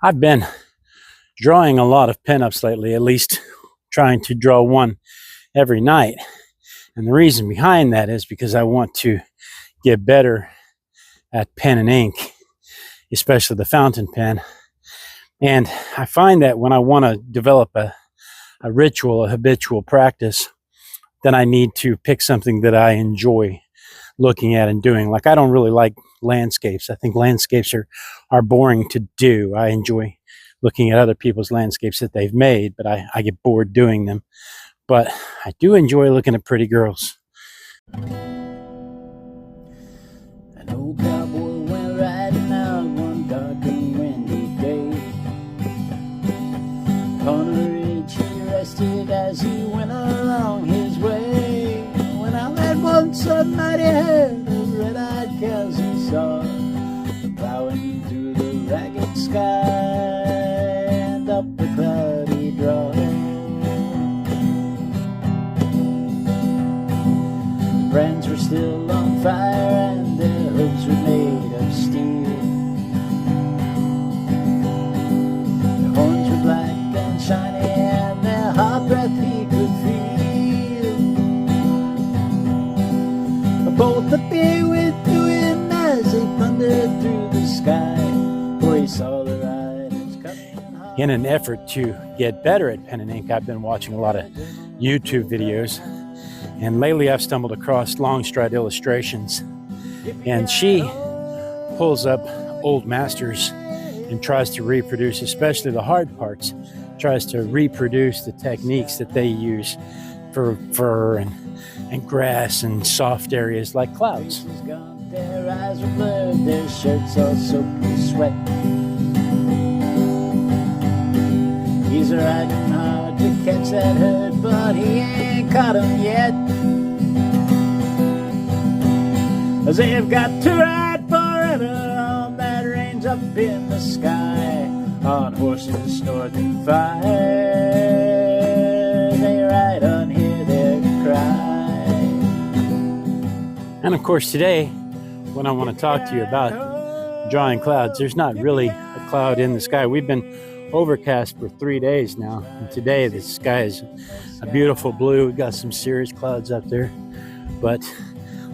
I've been drawing a lot of pinups lately, at least trying to draw one every night. And the reason behind that is because I want to get better at pen and ink, especially the fountain pen. And I find that when I want to develop a ritual, a habitual practice, then I need to pick something that I enjoy looking at and doing. Like, I don't really like landscapes. I think landscapes are boring to do. I enjoy looking at other people's landscapes that they've made, but I get bored doing them. But I do enjoy looking at pretty girls. An old cowboy went riding out one dark and windy day. On a ridge he rested as he went along his way. When out at one sudden night he heard the red-eyed cows he saw plowing through the ragged sky and up the cloudy draw. The brands were still on fire and their hooves were made of steel. Their horns were black and shiny and their hot breath he could feel. Both the beer went through him as they thundered through the sky, for he saw the riders coming hard. In an effort to get better at pen and ink, I've been watching a lot of YouTube videos. And lately I've stumbled across Longstrideillustrations, and she pulls up old masters and tries to reproduce, especially the hard parts, tries to reproduce the techniques that they use for fur and grass and soft areas like clouds. Their eyes were blurred, their shirts all soaked with sweat. He's riding hard to catch that herd, but he ain't caught him yet. As they've got to ride forever on that range up in the sky, on horses northern fire. They ride on, hear their cry. And of course today, when I want to talk to you about drawing clouds, there's not really a cloud in the sky. We've been overcast for 3 days now, and today the sky is a beautiful blue. We've got some serious clouds up there, but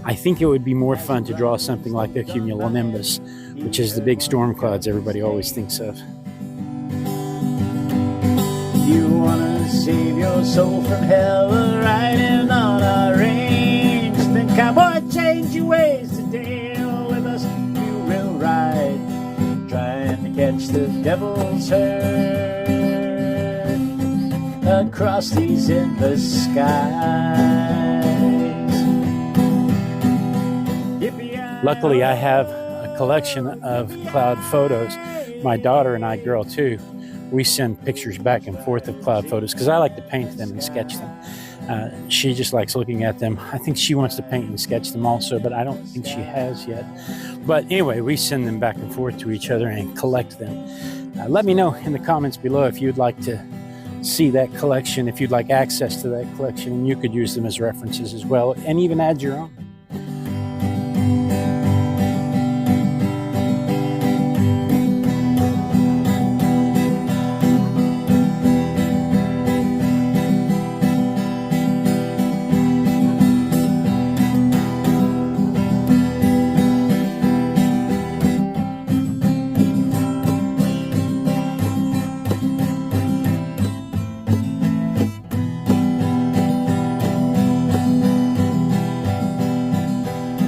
I think it would be more fun to draw something like the cumulonimbus, which is the big storm clouds everybody always thinks of. You wanna save your soul from hell, riding on our range, then cowboy, change your ways today, or with us you will ride, trying to catch the devil's herd across these endless skies. Luckily, I have a collection of cloud photos. My daughter and I, girl too, we send pictures back and forth of cloud photos because I like to paint them and sketch them. She just likes looking at them. I think she wants to paint and sketch them also, but I don't think she has yet. But anyway, we send them back and forth to each other and collect them. Let me know in the comments below if you'd like to see that collection, if you'd like access to that collection, and you could use them as references as well, and even add your own.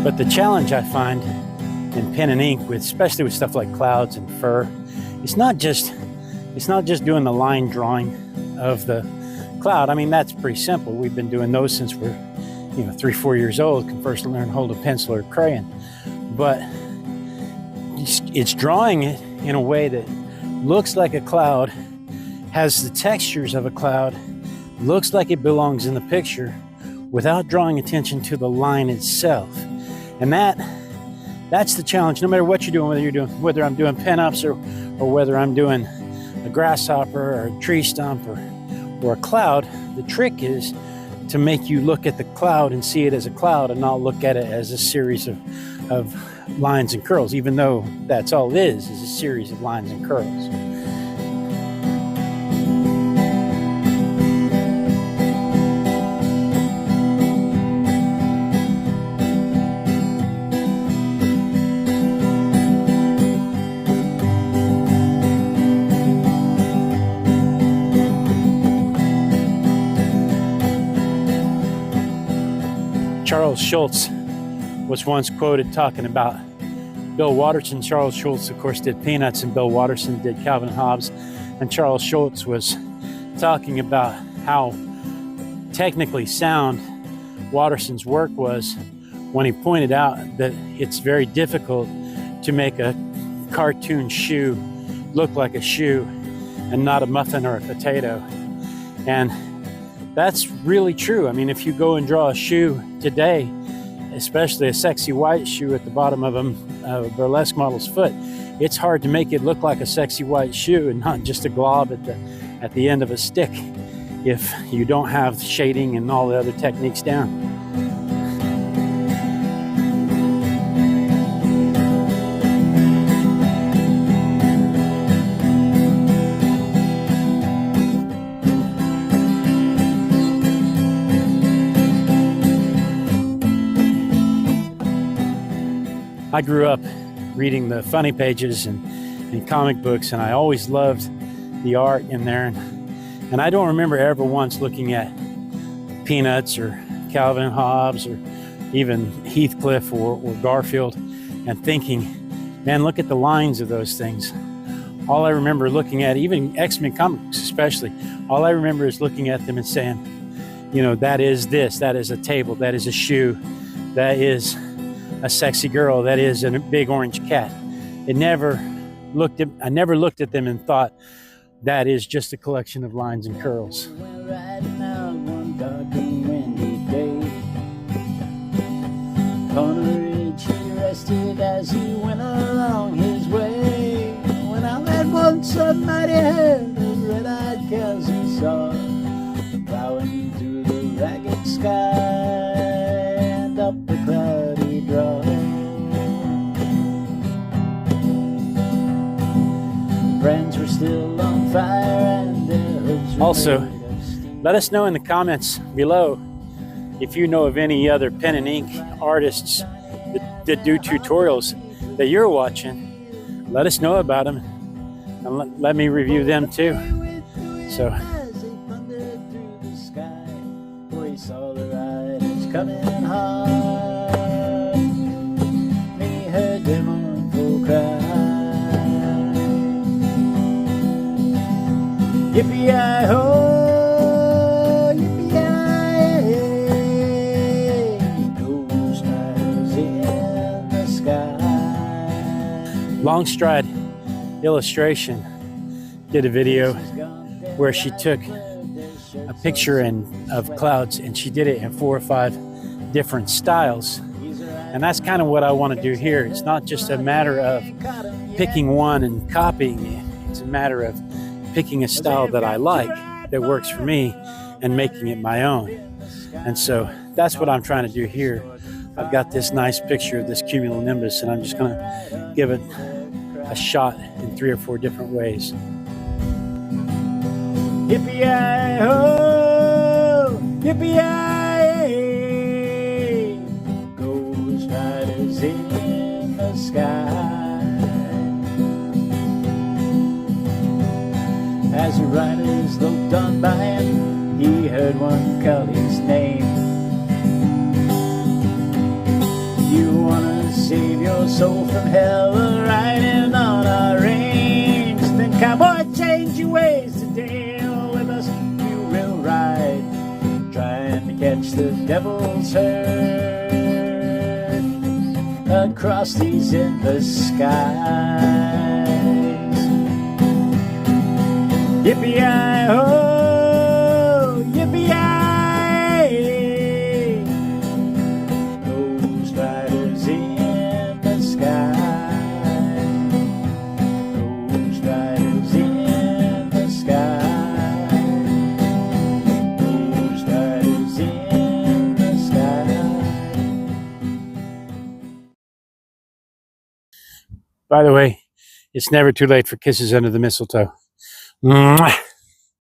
But the challenge I find in pen and ink, especially with stuff like clouds and fur, it's not just doing the line drawing of the cloud. I mean, that's pretty simple. We've been doing those since we're 3-4 years old, can first learn to hold a pencil or a crayon. But it's drawing it in a way that looks like a cloud, has the textures of a cloud, looks like it belongs in the picture, without drawing attention to the line itself. And that's the challenge, no matter what you're doing, whether I'm doing pinups or whether I'm doing a grasshopper or a tree stump or a cloud. The trick is to make you look at the cloud and see it as a cloud and not look at it as a series of lines and curls, even though that's all it is a series of lines and curls. Charles Schulz was once quoted talking about Bill Watterson. Charles Schulz, of course, did Peanuts, and Bill Watterson did Calvin and Hobbes. And Charles Schulz was talking about how technically sound Watterson's work was when he pointed out that it's very difficult to make a cartoon shoe look like a shoe and not a muffin or a potato. And that's really true. I mean, if you go and draw a shoe today, especially a sexy white shoe at the bottom of a burlesque model's foot, it's hard to make it look like a sexy white shoe and not just a glob at the end of a stick if you don't have shading and all the other techniques down. I grew up reading the funny pages and comic books, and I always loved the art in there. And I don't remember ever once looking at Peanuts or Calvin and Hobbes or even Heathcliff or Garfield and thinking, man, look at the lines of those things. All I remember looking at, even X-Men comics especially, all I remember is looking at them and saying, you know, that is this, that is a table, that is a shoe, that is a sexy girl, that is a big orange cat. I never looked at them and thought that is just a collection of lines and curls. We're riding out one dark and windy day. On a ridge he rested as he went along his way. When all at once a mighty herd of red-eyed cows he saw, plowing through the ragged sky and up the cloudy draw. Brands were still on fire and their hooves were Also, made of steel. let us know in the comments below if you know of any other pen and ink artists that do tutorials that you're watching. Let us know about them and let me review them too. So, As they thundered through the sky, for he saw the riders coming hard. And he heard their mournful cry. Yippee-yi-ho, yippee-yi-hey, ghost riders in the sky. Long Stride Illustration did a video where she took a picture of clouds and she did it in 4 or 5 different styles. And that's kind of what I want to do here. It's not just a matter of picking one and copying it. It's a matter of picking a style that I like, that works for me, and making it my own. And so that's what I'm trying to do here. I've got this nice picture of this cumulonimbus, and I'm just going to give it a shot in 3 or 4 different ways. Yippee-yi-ho, yippee-yi-hey, ghost riders in the sky. As the riders loped on by him, he heard one call his name. You wanna save your soul from hell, riding on our range? Then cowboy, change your ways today, or with us you will ride, trying to catch the devil's herd across these endless skies. Yippee-yi-ho, By the way, it's never too late for kisses under the mistletoe. Mwah.